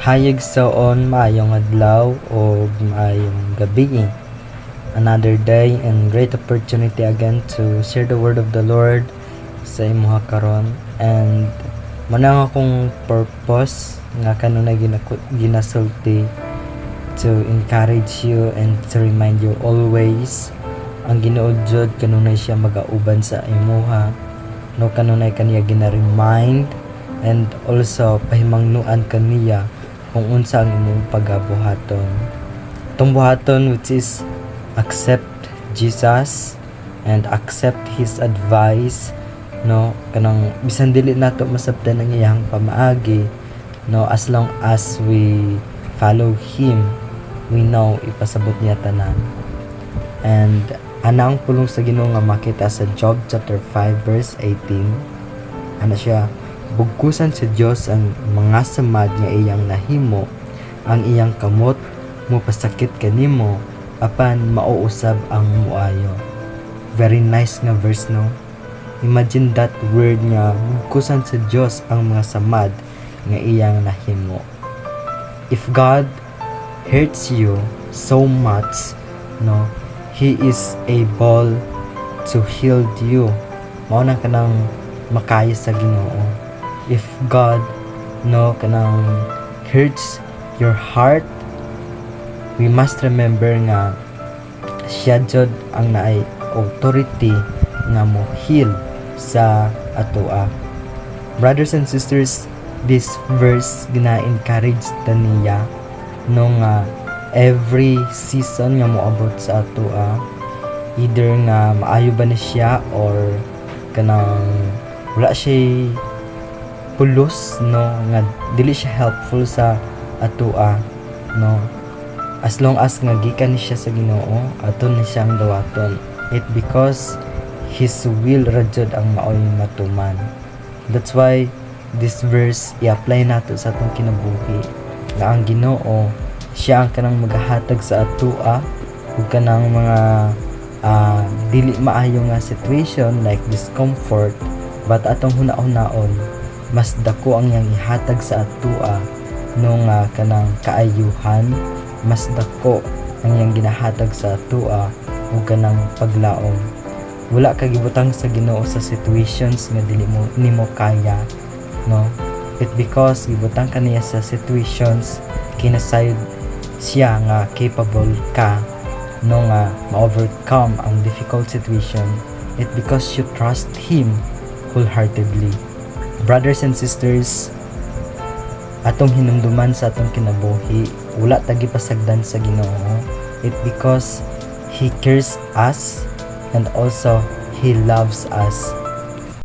Hayag saon maayong adlaw o maayong gabi. Another day and great opportunity again to share the word of the Lord sa imuha karon. And muna akong purpose nga kanunay ginasulti to encourage you and to remind you always ang Ginoo jud kanunay siya magauban sa imuha, no, kanunay kaniya gina-remind and also pahimangnuan kaniya kung unsa ang imong pagabuhaton. Itong buhaton which is accept Jesus and accept His advice, no, kanang bisan dili nato masabtan ang iyang pamaagi, no, as long as we follow Him, we know ipasabot niya tanan. And anang pulong sa Ginoo nga makita sa Job chapter 5 verse 18, ana siya, bugkusan sa Dios ang mga samad nga iyang nahimo, ang iyang kamot mo pasakit kanimo, apan mauusab ang muayo. Very nice nga verse, no? Imagine that word nga bugkusan sa Dios ang mga samad nga iyang nahimo. If God hurts you so much, no, He is able to heal you. Mao na kanang makayo sa Ginoo. If God, no, kanang hurts your heart, we must remember nga siya jud ang naay authority nga mo heal sa atoa. Brothers and sisters, this verse gina-encourage taniya nung every season nga moabot sa atoa, either nga maayo ba ni siya or kanang wala siya pulos, no, nga dili siya helpful sa atoa, no, as long as nga gikan ni siya sa Ginoo, aton ni siyang dawaton. It because His will ra jud ang maoy matuman. That's why this verse i-apply nato sa atong kinabuhi nga ang Ginoo siya ang kanang magahatag sa atoa ug kanang mga dili maayo nga situation like discomfort, but atong hunaon mas dako ang iyang ihatag sa atoa nung kanang kaayuhan, mas dako ang iyang ginahatag sa atoa ug kanang paglaom. Wala ka gibutang sa Ginoo sa situations nga dili mo nimo kaya, no, it because gibutang ka niya sa situations kinasayod siya nga capable ka no nga ma-overcome ang difficult situation. It because you trust Him wholeheartedly. Brothers and sisters, atong hinumduman sa atong kinabuhi, wala tagi pasagdan sa Ginoo. It because He cares us and also He loves us.